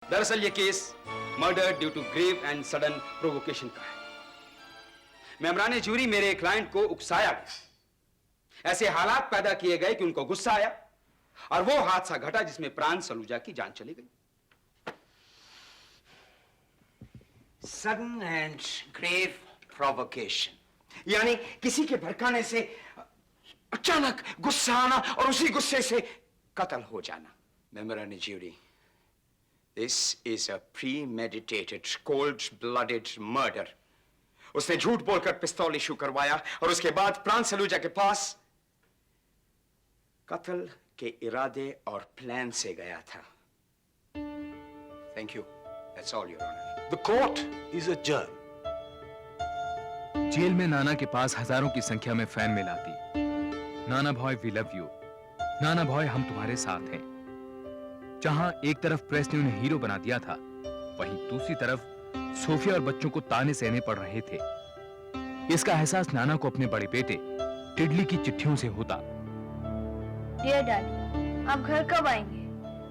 दरअसल ये case murder due to grave and sudden provocation का है। मेंबरान जूरी मेरे क्लाइंट को उकसाया गया, ऐसे हालात पैदा किए गए कि उनको गुस्सा आया और वो हादसा घटा जिसमें प्राण सलूजा की जान चली गई। सडन एंड ग्रेव प्रोवोकेशन, यानी किसी के भड़काने से अचानक गुस्सा आना और उसी गुस्से से कत्ल हो जाना। मेंबरान jury, this is a premeditated, cold-blooded murder. उसने झूठ बोलकर पिस्तौल इशू करवाया और उसके बाद प्राण सलूजा के पास कत्ल के इरादे और प्लान से गया था। Thank you. That's all, Your Honor. The court is adjourned. Jail में नाना के पास हजारों की संख्या में फैन मिल आती। नाना भॉय वी लव यू, नाना भॉय हम तुम्हारे साथ हैं। जहां एक तरफ प्रेस ने उन्हें हीरो बना दिया था, वहीं दूसरी तरफ सोफिया और बच्चों को ताने सहने पड़ रहे थे। इसका एहसास नाना को अपने बड़े बेटे टिडली की चिट्ठियों से होता। डियर डैडी, आप घर कब आएंगे?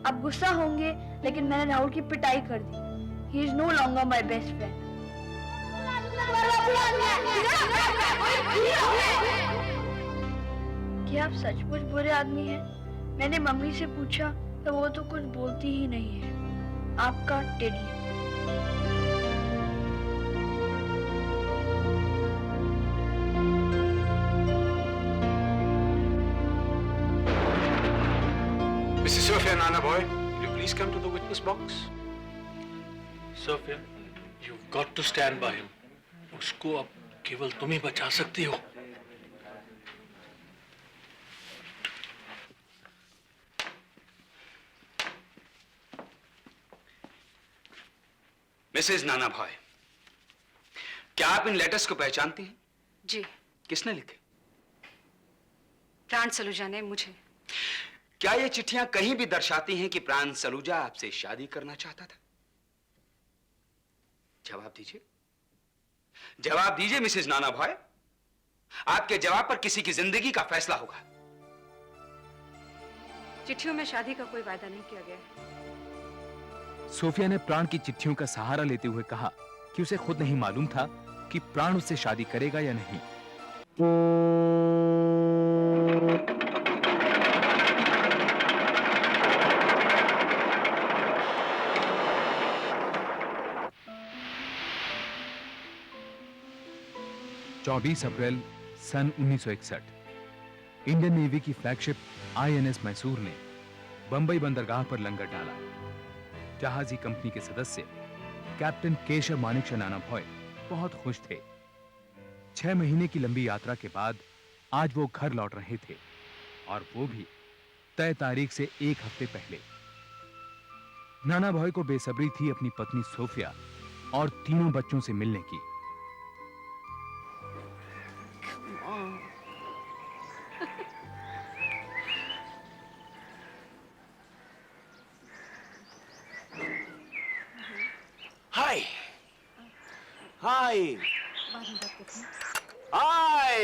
आप गुस्सा होंगे, लेकिन मैंने राहुल की पिटाई कर दी। He is no longer my best friend. क्या आप सचमुच बुरे आदमी हैं? मैंने मम्मी से पूछा तो वो तो कुछ बोलती ही नहीं है। आपका teddy. Mrs. Sophia, Nana boy, will you please come to the witness box? Sophia, you've got to stand by him. उसको अब केवल तुम ही बचा सकती हो। मिसेज नाना भॉय, क्या आप इन लेटर्स को पहचानती हैं? जी। किसने लिखे? प्राण सलूजा ने मुझे। क्या ये चिट्ठियां कहीं भी दर्शाती हैं कि प्राण सलूजा आपसे शादी करना चाहता था? जवाब दीजिए, जवाब दीजिए मिसेज नाना भॉय। आपके जवाब पर किसी की जिंदगी का फैसला होगा। चिट्ठियों में शादी का कोई वायदा नहीं किया गया है। सोफिया ने प्राण की चिट्ठियों का सहारा लेते हुए कहा कि उसे खुद नहीं मालूम था कि प्राण उससे शादी करेगा या नहीं। चौबीस अप्रैल सन 1961 इंडियन नेवी की फ्लैगशिप आईएनएस मैसूर ने बंबई बंदरगाह पर लंगर डाला। जहाजी कंपनी के सदस्य कैप्टन केशव मानिक नाना भॉय बहुत खुश थे। 6 महीने की लंबी यात्रा के बाद आज वो घर लौट रहे थे, और वो भी तय तारीख से 1 हफ्ते पहले। नाना भॉय को बेसब्री थी अपनी पत्नी सोफिया और तीनों बच्चों से मिलने की। Hi. Hi. Hi.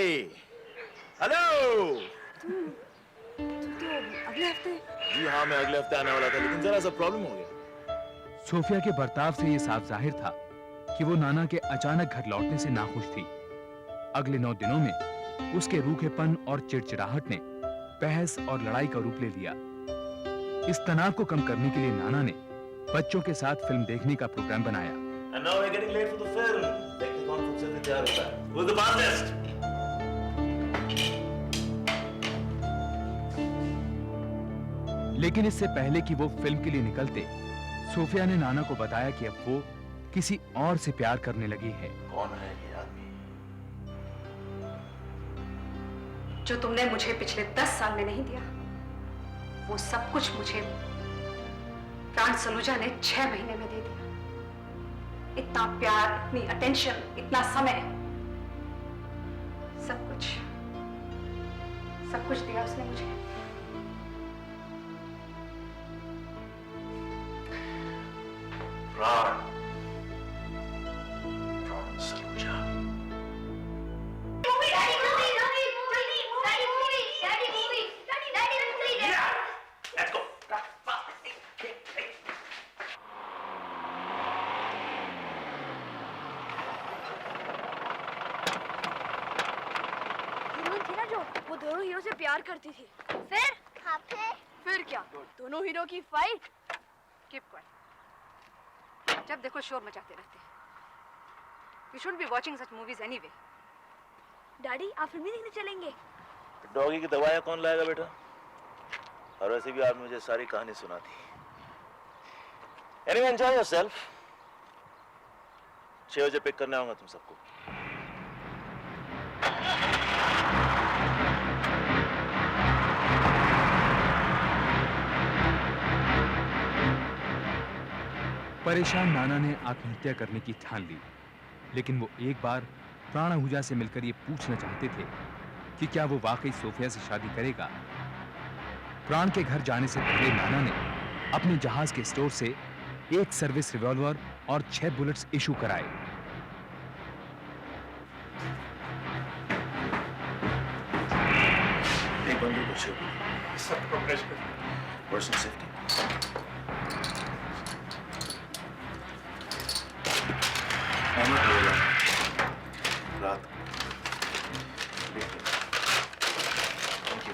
Hello. अगले हफ्ते? जी हाँ, मैं अगले हफ्ते आने वाला था, लेकिन जरा सा प्रॉब्लम हो गया। सोफिया के बर्ताव से यह साफ जाहिर था कि वो नाना के अचानक घर लौटने से नाखुश थी। अगले 9 दिनों में उसके रूखेपन और चिड़चिड़ाहट ने बहस और लड़ाई का रूप ले लिया। इस तनाव को कम करने के लिए नाना ने बच्चों के साथ फिल्म देखने का प्रोग्राम बनाया। And now we're getting late for the film. Take the conference and तैयार होता है। Who's the fastest? लेकिन इससे पहले कि वो फिल्म के लिए निकलते, सोफिया ने नाना को बताया कि अब वो किसी और से प्यार करने लगी है। कौन है ये आदमी? जो तुमने मुझे पिछले 10 साल में नहीं दिया, वो सब कुछ मुझे प्राण सलूजा ने 6 महीने में दे दिया। इतना प्यार, इतनी अटेंशन, इतना समय, सब कुछ दिया उसने मुझे। प्राण सलूजा। जो वो दोनों हीरो से प्यार करती थी। फिर क्या, दोनों हीरो की फाइट। Keep quiet. जब देखो शोर मचाते रहते हैं। We should be watching such movies anyway. Daddy आप फिल्म देखने चलेंगे? डॉगी की दवाइयाँ कौन लाएगा बेटा? और वैसे भी आपने मुझे सारी कहानी सुना दी। Anyway, enjoy yourself. 6 बजे पिक करने आऊंगा तुम सबको। परेशान नाना ने आत्महत्या करने की ठान ली, लेकिन वो एक बार प्राण आहूजा से मिलकर ये पूछना चाहते थे कि क्या वो वाकई सोफिया से शादी करेगा। प्राण के घर जाने से पहले नाना ने अपने जहाज के स्टोर से एक सर्विस रिवॉल्वर और 6 बुलेट्स इशू कराए। एक बंदूक और 6 गोली। सब प्रोग्रेस कर। Personal safety. अहमद बोल रहा हूँ। रात thank you.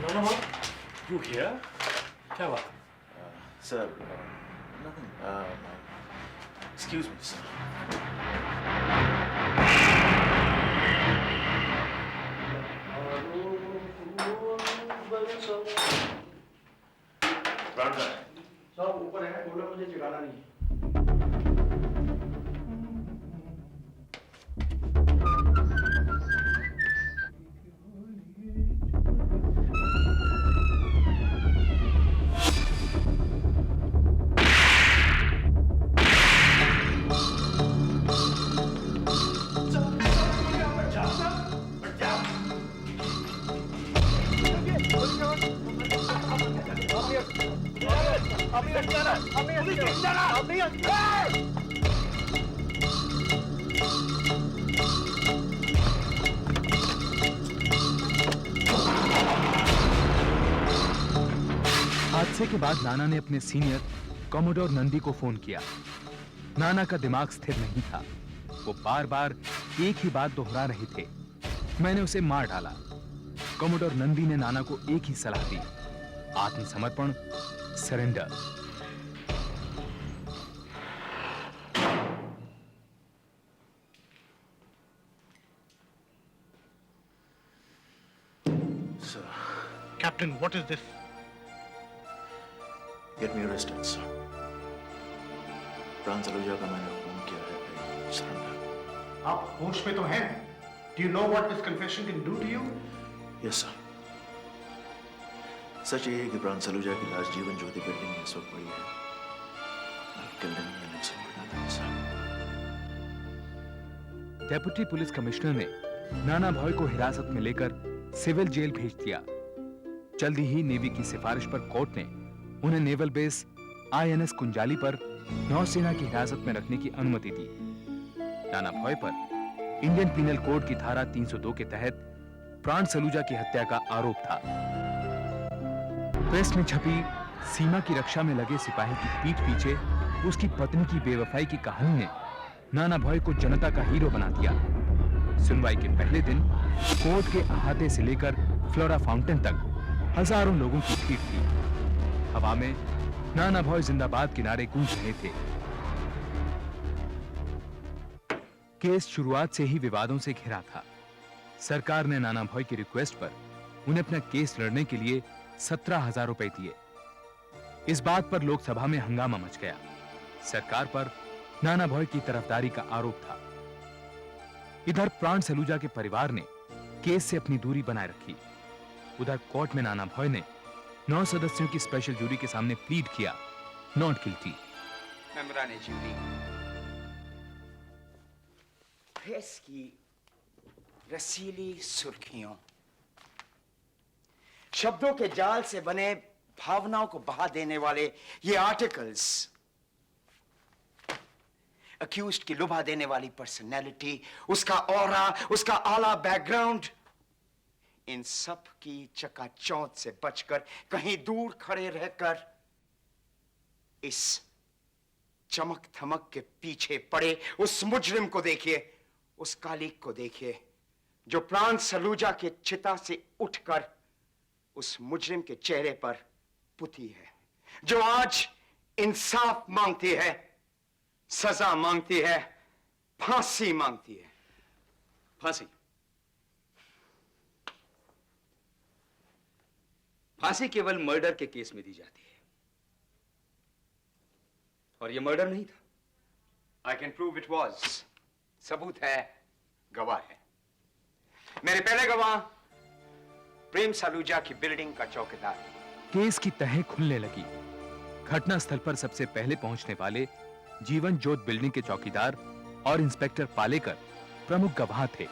No. You here? क्या बात? Sir, nothing. Excuse me, sir. सब ऊपर है, बोलो मुझे जगाना नहीं। हादसे के बाद नाना ने अपने सीनियर कॉमोडोर नंदी को फोन किया। नाना का दिमाग स्थिर नहीं था, वो बार बार एक ही बात दोहरा रहे थे, मैंने उसे मार डाला। कॉमोडोर नंदी ने नाना को एक ही सलाह दी, आत्मसमर्पण, surrender. Sir, Captain, what is this? get me arrested, sir. प्राण सलूजा का मैंने खून किया है। Surrender. आप होश में तो हैं? Do you know what this confession can do to you? Yes, sir. सच ये है कि प्राण सलूजा की लाश जीवन ज्योति बिल्डिंग में इस वक्त पड़ी है। I've killed him in innocent but nothing, sir. Deputy police commissioner ने नाना भॉय को हिरासत में लेकर सिविल जेल भेज दिया। जल्दी ही नेवी की सिफारिश पर कोर्ट ने उन्हें नेवल बेस INS कुंजाली पर नौसेना की हिरासत में रखने की अनुमति दी। नाना भॉय पर इंडियन पीनल कोड की धारा 302 के तहत प्राण सलूजा की हत्या का आरोप था। प्रेस में छपी सीमा की रक्षा में लगे सिपाही की पीठ पीछे उसकी पत्नी की बेवफाई की कहानी ने नाना भॉय को जनता का हीरो बना दिया। सुनवाई के पहले दिन कोर्ट के अहाते से लेकर फ्लोरा फाउंटेन तक हजारों लोगों की भीड़ थी। हवा में नाना भॉय जिंदाबाद के नारे गूंज रहे थे। केस शुरुआत से ही विवादों से घिरा था। सरकार ने नाना भॉय की रिक्वेस्ट पर उन्हें अपना केस लड़ने के लिए 17,000 रुपए दिए। इस बात पर लोकसभा में हंगामा मच गया। सरकार पर नाना भॉय की तरफदारी का आरोप था। इधर प्राण सलूजा के परिवार ने केस से अपनी दूरी बनाए रखी। उधर कोर्ट में नाना भॉय ने 9 सदस्यों की स्पेशल जूरी के सामने प्लीड किया, नॉट गिल्टी। मेम्बरान जूरी, प्रेस की रसीली सुर्खियों, शब्दों के जाल से बने भावनाओं को बहा देने वाले ये आर्टिकल्स, अक्यूज्ड की लुभा देने वाली पर्सनैलिटी, उसका ऑरा, उसका आला बैकग्राउंड, इन सब की चकाचौंध से बचकर कहीं दूर खड़े रहकर इस चमक धमक के पीछे पड़े उस मुजरिम को देखिए, उस कालिक को देखिए जो प्राण सलूजा के चिता से उठकर उस मुजरिम के चेहरे पर पुती है, जो आज इंसाफ मांगती है, सजा मांगती है, फांसी मांगती है। फांसी? फांसी केवल मर्डर के केस में दी जाती है, और यह मर्डर नहीं था। I can prove it was. सबूत है, गवाह है। मेरे पहले गवाह प्रेम सलूजा की बिल्डिंग का चौकीदार। केस की तह खुलने लगी। घटनास्थल पर सबसे पहले पहुंचने वाले जीवन ज्योत बिल्डिंग के चौकीदार और इंस्पेक्टर पालेकर प्रमुख गवाह थे।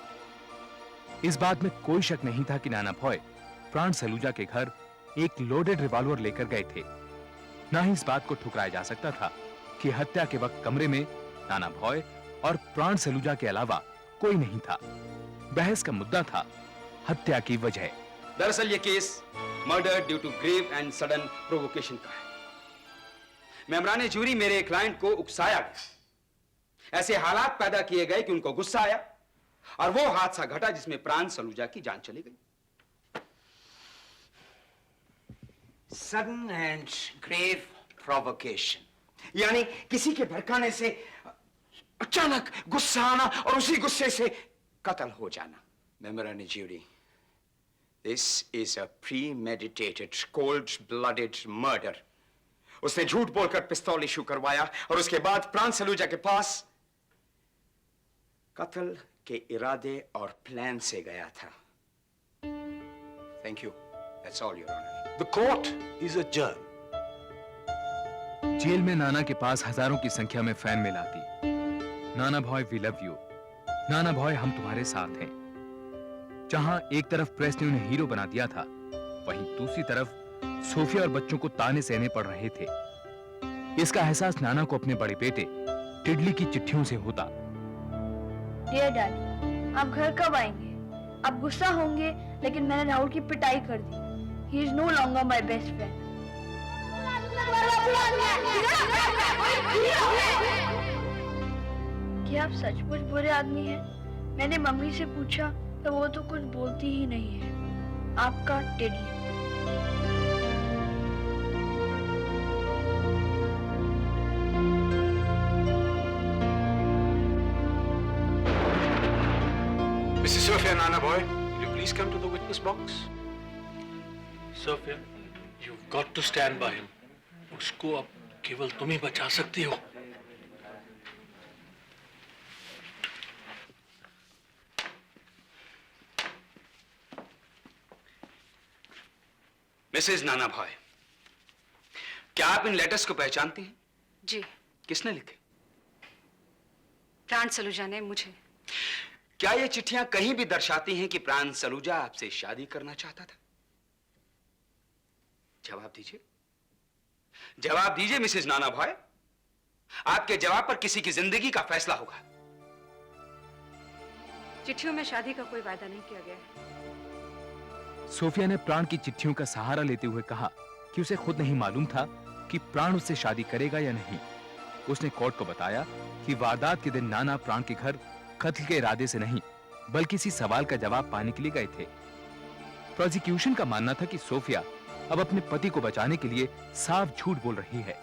इस बात में कोई शक नहीं था कि नाना भॉय प्राण सलूजा के घर एक लोडेड रिवॉल्वर लेकर गए थे। ना ही इस बात को ठुकराया जा सकता था कि हत्या के वक्त कमरे में नाना भॉय और प्राण सलूजा के अलावा कोई नहीं था। बहस का मुद्दा था हत्या की वजह। दरअसल यह case murder due to grave and sudden provocation का है। मेमराने ज्यूरी मेरे क्लाइंट को उकसाया गया। ऐसे हालात पैदा किए गए कि उनको गुस्सा आया, और वो हादसा घटा जिसमें प्राण सलूजा की जान चली गई। सडन एंड ग्रेव प्रोवोकेशन, यानी किसी के भड़काने से अचानक गुस्सा आना और उसी गुस्से से कत्ल हो जाना। मेमराने jury, this is a premeditated cold blooded murder. उसने झूठ बोलकर पिस्तौल इशू करवाया और उसके बाद प्राण सलूजा के पास कत्ल के इरादे और प्लान से गया था। Thank you, that's all your honour. The court is adjourned. Jail में नाना के पास हजारों की संख्या में फैन मिल आती। नाना भॉय वी लव यू, नाना भॉय हम तुम्हारे साथ हैं। जहां एक तरफ प्रेस ने उन्हें हीरो बना दिया था, वहीं दूसरी तरफ सोफिया और बच्चों को ताने सहने पड़ रहे थे। इसका एहसास नाना को अपने बड़े बेटे टिडली की चिट्ठियों से होता। डियर डैडी, आप घर कब आएंगे? आप गुस्सा होंगे, लेकिन मैंने राहुल की पिटाई कर दी। He is no longer my best friend. क्या आप सचमुच बुरे आदमी हैं? मैंने मम्मी से पूछा तो वो तो कुछ बोलती ही नहीं है। आपका teddy. Mrs. Sophia, Nana boy, will you please come to the witness box? Sophia, you've got to stand by him. उसको अब केवल तुम ही बचा सकती हो। मिसेज नाना भॉय, क्या आप इन लेटर्स को पहचानती हैं? जी, किसने लिखे? प्राण सलूजा ने मुझे। क्या ये चिट्ठियां कहीं भी दर्शाती हैं कि प्राण सलूजा आपसे शादी करना चाहता था? जवाब दीजिए, जवाब दीजिए मिसेज नाना भॉय। आपके जवाब पर किसी की जिंदगी का फैसला होगा। चिट्ठियों में शादी का कोई वायदा नहीं किया गया है। सोफिया ने प्राण की चिट्ठियों का सहारा लेते हुए कहा कि उसे खुद नहीं मालूम था कि प्राण उससे शादी करेगा या नहीं। उसने कोर्ट को बताया कि वारदात के दिन नाना प्राण के घर कत्ल के इरादे से नहीं, बल्कि इसी सवाल का जवाब पाने के लिए गए थे। प्रोसिक्यूशन का मानना था कि सोफिया अब अपने पति को बचाने के लिए साफ झूठ बोल रही है,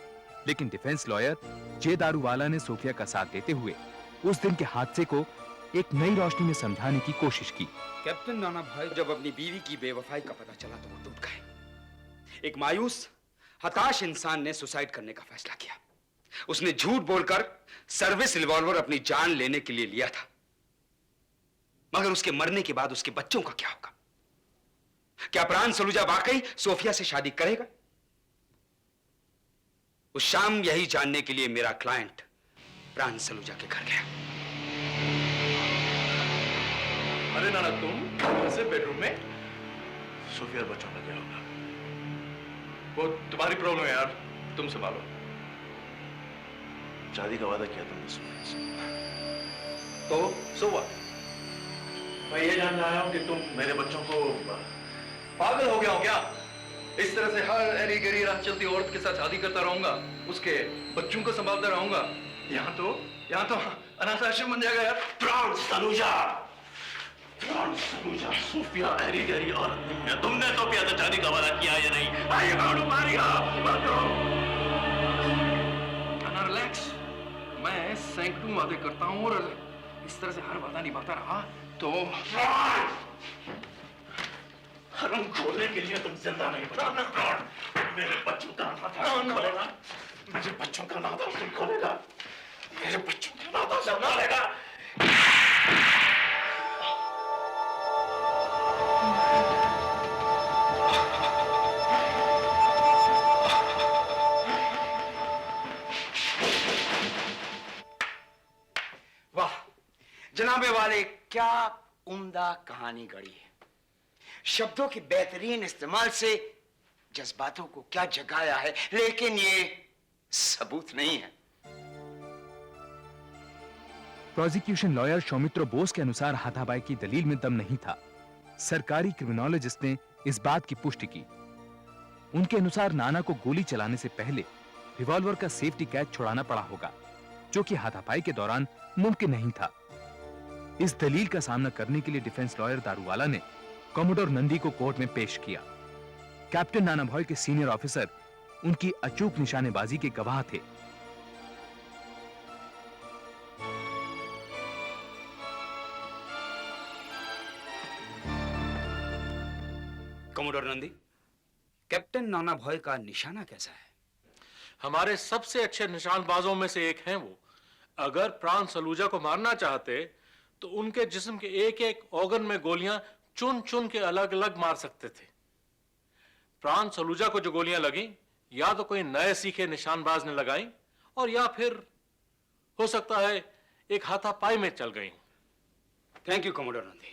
लेकिन डिफेंस लॉयर जे दारूवाला ने सोफिया का साथ देते हुए उस दिन के हादसे को एक नई रोशनी में समझाने की कोशिश की। कैप्टन नाना भाई जब अपनी बीवी की बेवफाई का पता चला तो वो टूट गए। एक मायूस, हताश इंसान ने सुसाइड करने का फैसला किया। उसने झूठ बोलकर सर्विस रिवॉल्वर अपनी जान लेने के लिए लिया था। मगर उसके मरने के बाद उसके बच्चों का क्या होगा? क्या प्राण सलूजा वाकई सोफिया से शादी करेगा? उस शाम यही जानने के लिए मेरा क्लाइंट प्राण सलूजा के घर गया। अरे नाना, तुम ऐसे बेडरूम में? सोफिया और बच्चों का क्या होगा? वो तुम्हारी प्रॉब्लम है यार, तुम संभालो। शादी का वादा किया तुमने सोफिया से, तो सो व्हाट? मैं ये जानना आया हूं कि तुम मेरे बच्चों को पागल हो गया हो क्या? इस तरह से हर एरी गरी राह चलती औरत के साथ शादी करता रहूंगा, उसके बच्चों को संभालता रहूंगा। यहाँ तो अनाथ आश्रम बन जाएगा यार। प्राण सलूजा, सलूजा, सोफिया ऐरी गैरी औरत नहीं है। तुमने सोफिया से शादी का वादा किया या नहीं? आइए काउंट मारिया। रिलैक्स, मैं सैंक्टूम वादे करता हूँ और इस तरह से हर वादा निभाता रहा तो हरम खोलने के लिए तुम जिंदा नहीं बना। मेरे बच्चों का नाता खोलेगा। मेरे बच्चों का नाता तुम खोलेगा। मेरे बच्चों का नाता सब खोलेगा। वाह जनाबे वाले, क्या उम्दा कहानी गढ़ी है। शब्दों के बेहतरीन इस्तेमाल से जज्बातों को क्या जगाया है, लेकिन ये सबूत नहीं है। प्रोसिक्यूशन लॉयर सौमित्र बोस के अनुसार हाथापाई की दलील में दम नहीं था। सरकारी क्रिमिनोलॉजिस्ट ने इस बात की पुष्टि की। उनके अनुसार नाना को गोली चलाने से पहले रिवॉल्वर का सेफ्टी कैच छुड़ाना पड़ा होगा, जो कि हाथापाई के दौरान मुमकिन नहीं था। इस दलील का सामना करने के लिए डिफेंस लॉयर दारूवाला ने कॉमोडोर नंदी को कोर्ट में पेश किया। कैप्टन नाना भॉय के सीनियर ऑफिसर उनकी अचूक निशानेबाजी के गवाह थे। कमोडोर नंदी, कैप्टन नाना भॉय का निशाना कैसा है? हमारे सबसे अच्छे निशानबाजों में से एक हैं वो। अगर प्राण सलूजा को मारना चाहते तो उनके जिस्म के एक एक ऑर्गन में गोलियां चुन चुन के अलग अलग मार सकते थे। प्राण सलूजा को जो गोलियां लगी, या तो कोई नए सीखे निशानबाज ने लगाई और या फिर हो सकता है एक हाथापाई में चल गई। Thank you commodore Nandi.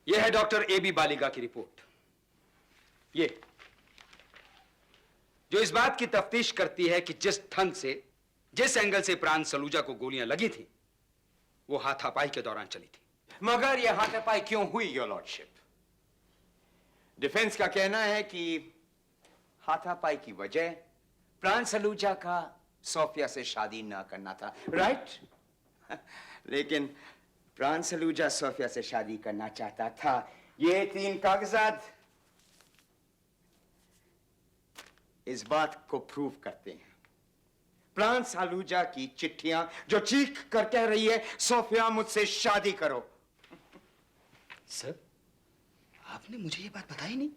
यह है डॉक्टर एबी बालिगा की रिपोर्ट। ये जो इस बात की तफ्तीश करती है कि जिस ढंग से, जिस एंगल से प्राण सलूजा को गोलियां लगी थी, वो हाथापाई के दौरान चली थी। मगर यह हाथापाई क्यों हुई, योर लॉर्डशिप? डिफेंस का कहना है कि हाथापाई की वजह प्राण सलूजा का सोफिया से शादी ना करना था, राइट? लेकिन प्राण सलूजा सोफिया से शादी करना चाहता था। ये 3 कागजात इस बात को प्रूव करते हैं। प्राण सलूजा की चिट्ठियां जो चीख कर कह रही है, सोफिया मुझसे शादी करो। सर, आपने मुझे ये बात बताई नहीं।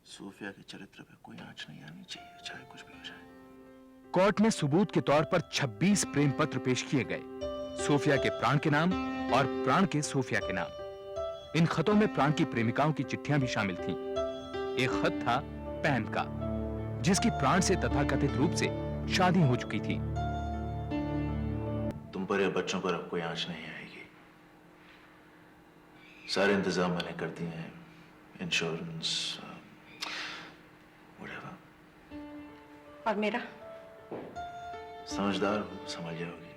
सोफिया के चरित्र पे कोई आंच नहीं आनी चाहिए, चाहे कुछ भी हो जाए। कोर्ट में सबूत के तौर पर 26 प्रेम पत्र पेश किए गए, सोफिया के प्राण के नाम और प्राण के सोफिया के नाम। इन खतों में प्राण की प्रेमिकाओं की चिट्ठियां भी शामिल थीं। एक खत था पैन का, जिसकी प्राण से तथाकथित रूप से शादी हो चुकी थी। तुम पर या बच्चों पर अब कोई आंच नहीं आएगी। सारे इंतजाम मैंने कर दिए हैं, इंश्योरेंस और मेरा? समझदार हो, समझ जाओगी।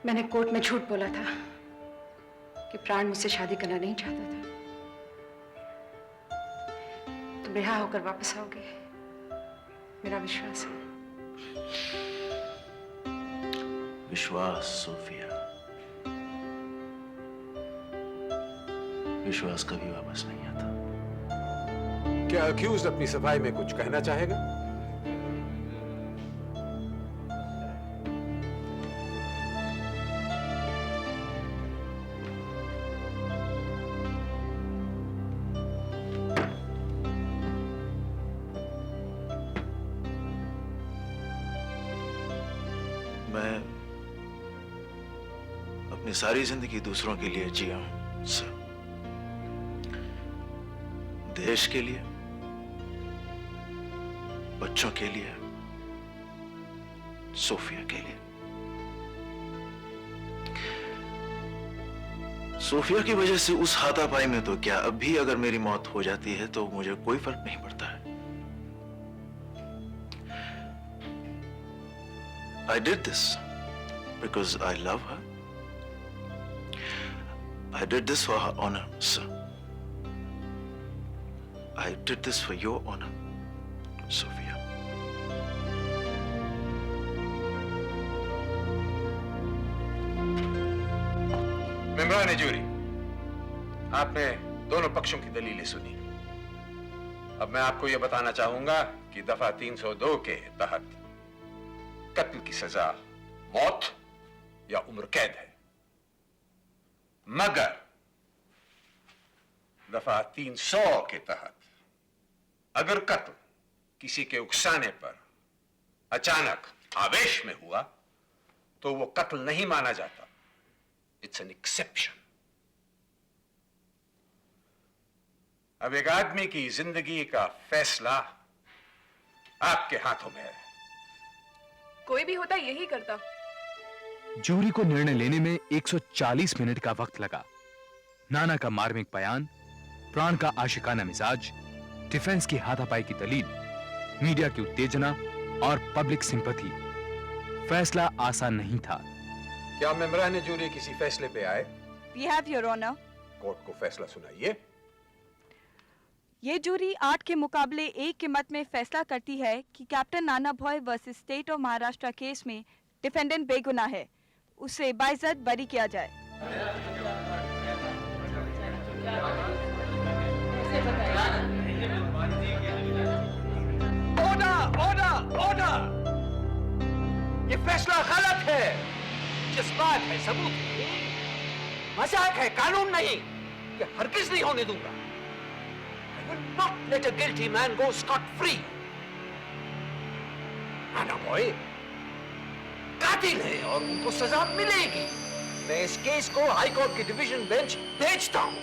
मैंने कोर्ट में झूठ बोला था कि प्राण मुझसे शादी करना नहीं चाहता था। तुम रिहा होकर वापस आओगे, मेरा विश्वास है। विश्वास सोफिया, विश्वास कभी वापस नहीं आता। क्या अक्यूज अपनी सफाई में कुछ कहना चाहेगा? मैं अपनी सारी जिंदगी दूसरों के लिए जिया हूं सर। देश के लिए, बच्चों के लिए, सोफिया के लिए। सोफिया की वजह से उस हाथापाई में तो क्या, अब भी अगर मेरी मौत हो जाती है तो मुझे कोई फर्क नहीं पड़ता है। I did this because I love her. I did this for her honor, sir. I did this for your honor, Sophia. मेहरबान ज्यूरी, आपने दोनों पक्षों की दलीलें सुनी। अब मैं आपको यह बताना चाहूंगा कि दफा 302 के तहत कत्ल की सजा मौत या उम्र कैद है, मगर दफा 300 के तहत अगर कत्ल किसी के उकसाने पर अचानक आवेश में हुआ तो वो कत्ल नहीं माना जाता। It's an exception. अब एक आदमी की जिंदगी का फैसला आपके हाथों में है। कोई भी होता यही करता। जूरी को निर्णय लेने में 140 मिनट का वक्त लगा। नाना का मार्मिक बयान, प्राण का आशिकाना मिजाज, डिफेंस की हाथापाई की दलील, मीडिया की उत्तेजना और पब्लिक सिंपैथी, फैसला आसान नहीं था। क्या मेंबरान जूरी किसी फैसले पे आए? We have your honor. Court को फैसला सुनाइए। ये जूरी 8 के मुकाबले 1 के मत में फैसला करती है कि captain Nana Bhoy versus state of Maharashtra case में डिफेंडेंट बेगुनाह है, उसे बाइज्जत बरी किया जाए। Order, order, order! ये फैसला गलत है। जज्बात है, सबूत है, मजाक है, कानून नहीं। ये हरगिज नहीं होने दूंगा। I will not let a guilty man go scot-free. Nana boy कातिल है और उनको सजा मिलेगी। मैं इस केस को हाई कोर्ट की डिवीजन बेंच भेजता हूं।